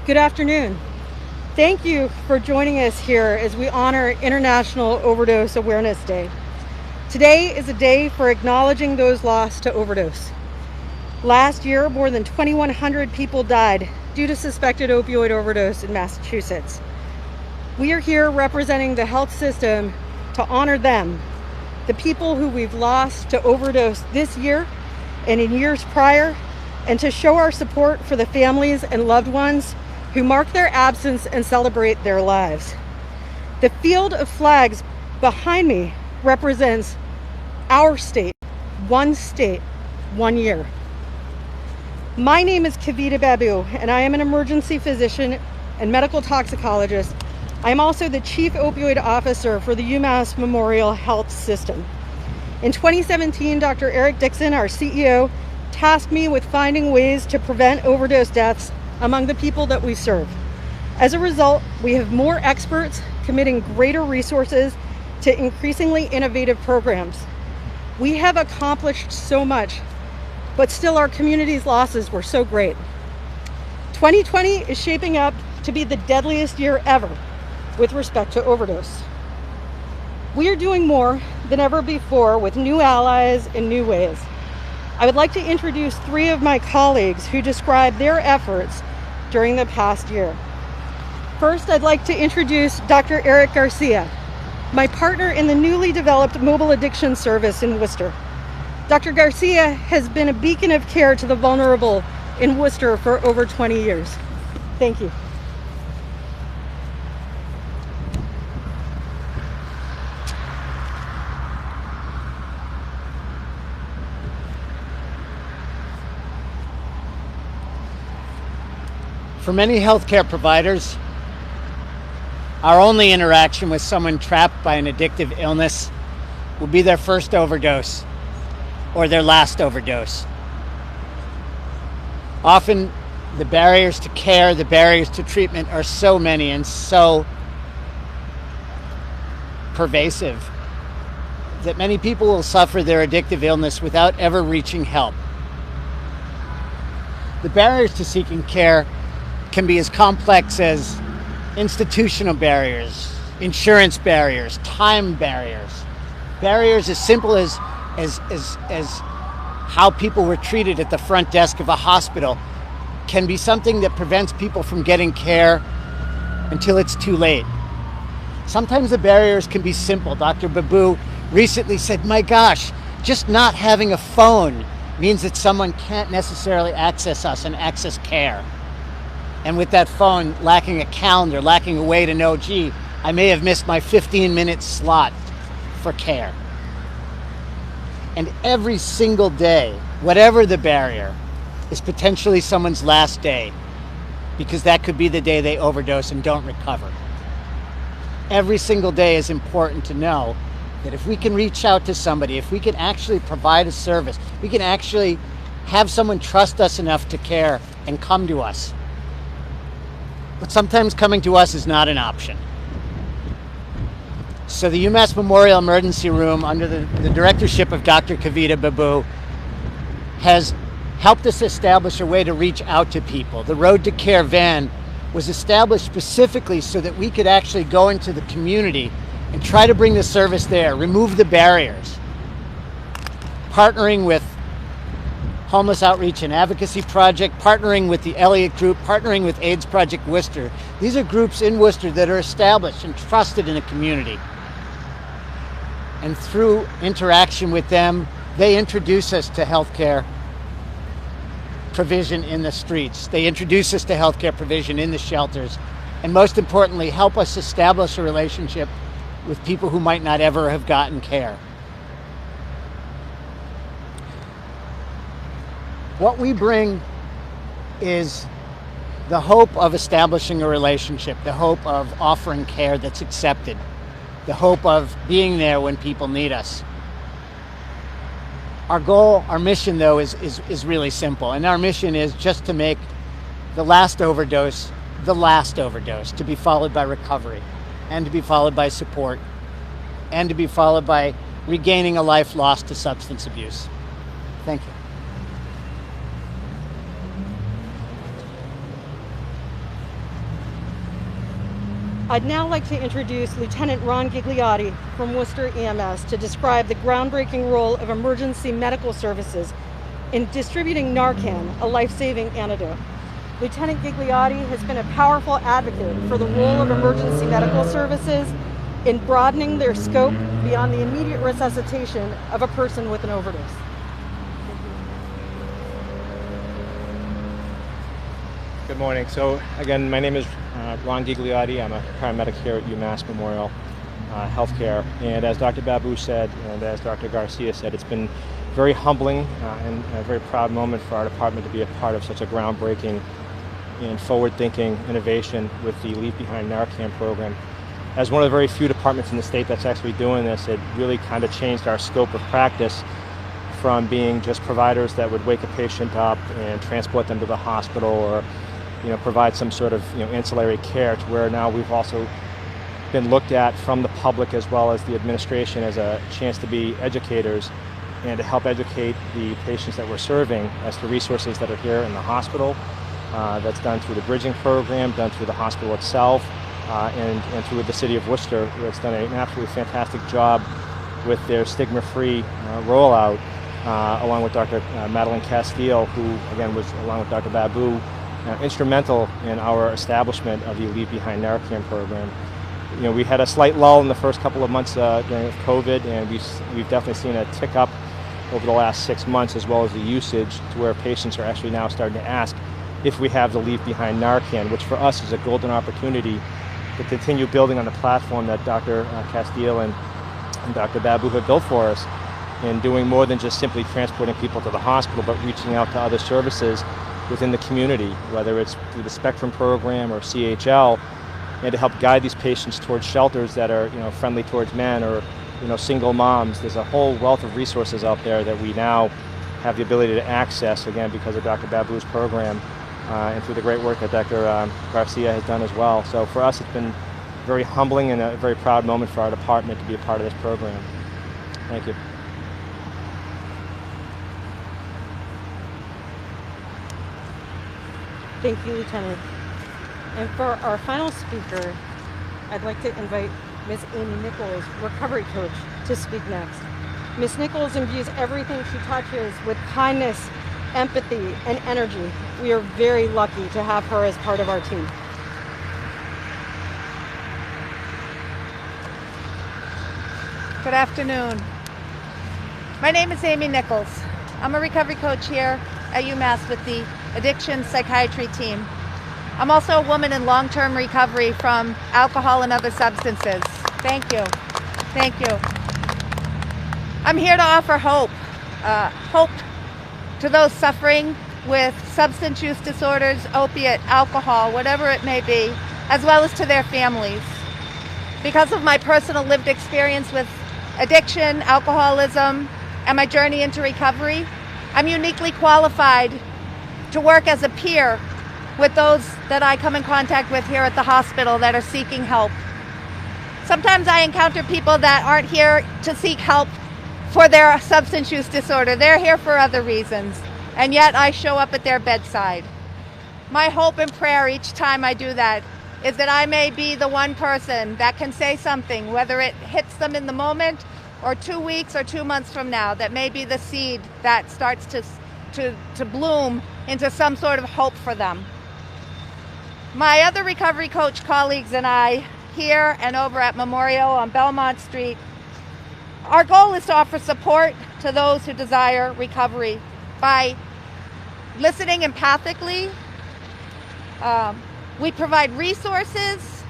Good afternoon. Thank you for joining us here as we honor International Overdose Awareness Day. Today is a day for acknowledging those lost to overdose. Last year, more than 2,100 people died due to suspected opioid overdose in Massachusetts. We are here representing the health system to honor them, the people who we've lost to overdose this year and in years prior, and to show our support for the families and loved ones who mark their absence and celebrate their lives. The field of flags behind me represents our state, 1 year. My name is Kavita Babu, and I am an emergency physician and medical toxicologist. I am also the Chief Opioid Officer for the UMass Memorial Health System. In 2017, Dr. Erik Garcia, our CEO, tasked me with finding ways to prevent overdose deaths among the people that we serve. As a result, we have more experts committing greater resources to increasingly innovative programs. We have accomplished so much, but still our community's losses were so great. 2020 is shaping up to be the deadliest year ever with respect to overdose. We are doing more than ever before with new allies in new ways. I would like to introduce 3 of my colleagues who describe their efforts during the past year. First, I'd like to introduce Dr. Erik Garcia, my partner in the newly developed mobile addiction service in Worcester. Dr. Garcia has been a beacon of care to the vulnerable in Worcester for over 20 years. Thank you. For many healthcare providers, our only interaction with someone trapped by an addictive illness will be their first overdose or their last overdose. Often, the barriers to care, the barriers to treatment are so many and so pervasive that many people will suffer their addictive illness without ever reaching help. The barriers to seeking care can be as complex as institutional barriers, insurance barriers, time barriers, barriers as simple as how people were treated at the front desk of a hospital can be something that prevents people from getting care until it's too late. Sometimes the barriers can be simple. Dr. Babu recently said, my gosh, just not having a phone means that someone can't necessarily access us and access care. And with that phone lacking a calendar, lacking a way to know, gee, I may have missed my 15-minute slot for care. And every single day, whatever the barrier, is potentially someone's last day, because that could be the day they overdose and don't recover. Every single day is important to know that if we can reach out to somebody, if we can actually provide a service, we can actually have someone trust us enough to care and come to us. But sometimes coming to us is not an option. So the UMass Memorial Emergency Room, under the directorship of Dr. Kavita Babu, has helped us establish a way to reach out to people. The Road to Care van was established specifically so that we could actually go into the community and try to bring the service there, remove the barriers. Partnering with Homeless Outreach and Advocacy Project, partnering with the Elliott Group, partnering with AIDS Project Worcester. These are groups in Worcester that are established and trusted in the community. And through interaction with them, they introduce us to healthcare provision in the streets. They introduce us to healthcare provision in the shelters. And most importantly, help us establish a relationship with people who might not ever have gotten care. What we bring is the hope of establishing a relationship, the hope of offering care that's accepted, the hope of being there when people need us. Our goal, our mission though, is really simple. And our mission is just to make the last overdose, to be followed by recovery, and to be followed by support, and to be followed by regaining a life lost to substance abuse. Thank you. I'd now like to introduce Lieutenant Ron Gigliotti from Worcester EMS to describe the groundbreaking role of emergency medical services in distributing Narcan, a life-saving antidote. Lieutenant Gigliotti has been a powerful advocate for the role of emergency medical services in broadening their scope beyond the immediate resuscitation of a person with an overdose. Good morning. So again, my name is Ron Gigliotti. I'm a paramedic here at UMass Memorial Healthcare. And as Dr. Babu said, and as Dr. Garcia said, it's been very humbling and a very proud moment for our department to be a part of such a groundbreaking and forward-thinking innovation with the Leave Behind Narcan program. As one of the very few departments in the state that's actually doing this, it really kind of changed our scope of practice from being just providers that would wake a patient up and transport them to the hospital or provide some sort of ancillary care, to where now we've also been looked at from the public as well as the administration as a chance to be educators and to help educate the patients that we're serving as to resources that are here in the hospital. That's done through the bridging program, done through the hospital itself, and through the city of Worcester, where it's done an absolutely fantastic job with their stigma-free rollout, along with Dr. Madeline Castile, who again was, along with Dr. Babu, instrumental in our establishment of the Leave Behind Narcan program. We had a slight lull in the first couple of months during COVID, and we've definitely seen a tick up over the last 6 months, as well as the usage, to where patients are actually now starting to ask if we have the Leave Behind Narcan, which for us is a golden opportunity to continue building on the platform that Dr. Castile and Dr. Babu have built for us, and doing more than just simply transporting people to the hospital, but reaching out to other services within the community, whether it's through the Spectrum program or CHL, and to help guide these patients towards shelters that are friendly towards men, or single moms. There's a whole wealth of resources out there that we now have the ability to access, again, because of Dr. Babu's program and through the great work that Dr. Garcia has done as well. So for us, it's been very humbling and a very proud moment for our department to be a part of this program. Thank you. Thank you, Lieutenant. And for our final speaker, I'd like to invite Ms. Amy Nichols, recovery coach, to speak next. Ms. Nichols imbues everything she touches with kindness, empathy, and energy. We are very lucky to have her as part of our team. Good afternoon. My name is Amy Nichols. I'm a recovery coach here at UMass with the addiction psychiatry team. I'm also a woman in long-term recovery from alcohol and other substances. Thank you. Thank you. I'm here to offer hope. Hope to those suffering with substance use disorders, opiate, alcohol, whatever it may be, as well as to their families. Because of my personal lived experience with addiction, alcoholism, and my journey into recovery, I'm uniquely qualified to work as a peer with those that I come in contact with here at the hospital that are seeking help. Sometimes I encounter people that aren't here to seek help for their substance use disorder. They're here for other reasons, and yet I show up at their bedside. My hope and prayer each time I do that is that I may be the one person that can say something, whether it hits them in the moment or 2 weeks or 2 months from now, that may be the seed that starts to bloom into some sort of hope for them. My other recovery coach colleagues and I, here and over at Memorial on Belmont Street, our goal is to offer support to those who desire recovery by listening empathically. We provide resources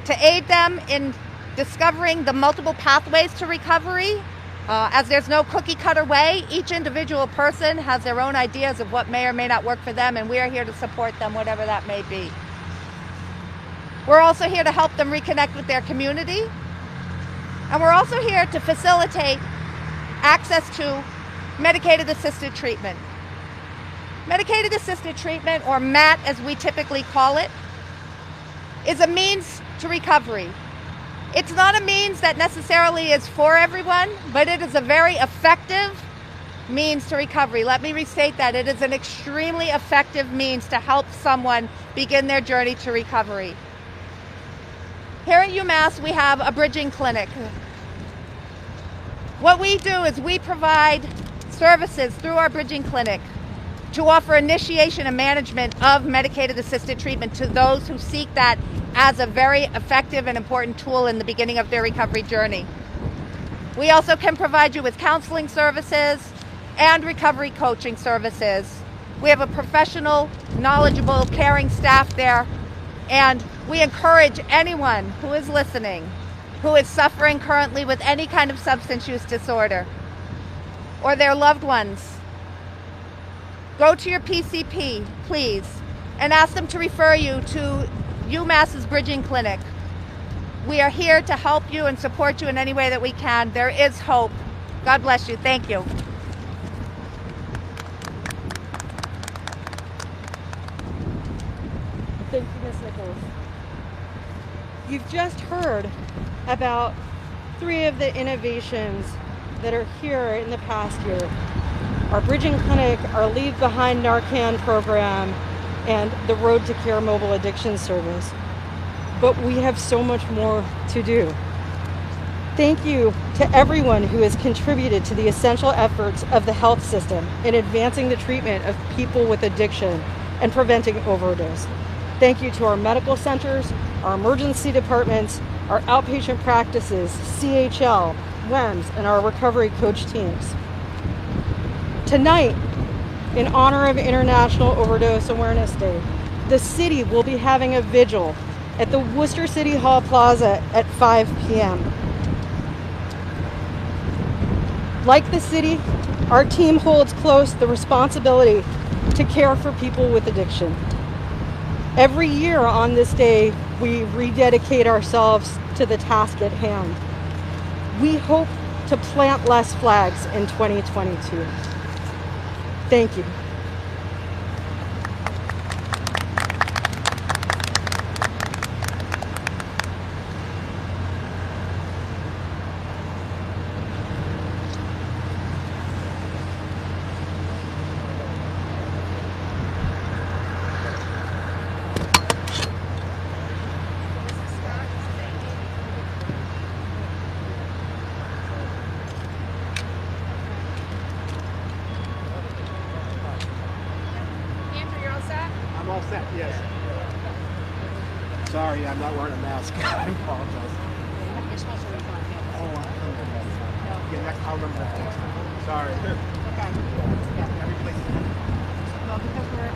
to aid them in discovering the multiple pathways to recovery. As there's no cookie cutter way, each individual person has their own ideas of what may or may not work for them, and we are here to support them, whatever that may be. We're also here to help them reconnect with their community, and we're also here to facilitate access to medicated assisted treatment. Medicated assisted treatment, or MAT as we typically call it, is a means to recovery. It's not a means that necessarily is for everyone, but it is a very effective means to recovery. Let me restate that. It is an extremely effective means to help someone begin their journey to recovery. Here at UMass, we have a bridging clinic. What we do is we provide services through our bridging clinic to offer initiation and management of medicated assisted treatment to those who seek that as a very effective and important tool in the beginning of their recovery journey. We also can provide you with counseling services and recovery coaching services. We have a professional, knowledgeable, caring staff there, and we encourage anyone who is listening, who is suffering currently with any kind of substance use disorder, or their loved ones, go to your PCP, please, and ask them to refer you to UMass's Bridging Clinic. We are here to help you and support you in any way that we can. There is hope. God bless you. Thank you. Thank you, Ms. Nichols. You've just heard about 3 of the innovations that are here in the past year. Our Bridging Clinic, our Leave Behind Narcan program, and the Road to Care mobile addiction service. But we have so much more to do. Thank you to everyone who has contributed to the essential efforts of the health system in advancing the treatment of people with addiction and preventing overdose. Thank you to our medical centers, our emergency departments, our outpatient practices, CHL, WEMS, and our recovery coach teams. Tonight, in honor of International Overdose Awareness Day, the city will be having a vigil at the Worcester City Hall Plaza at 5 p.m. Like the city, our team holds close the responsibility to care for people with addiction. Every year on this day, we rededicate ourselves to the task at hand. We hope to plant less flags in 2022. Thank you. I'm all set, yes. Sorry, I'm not wearing a mask. I apologize. Yeah, I'll remember that next time. Sorry. Okay. Yeah. Every place. Well, because we're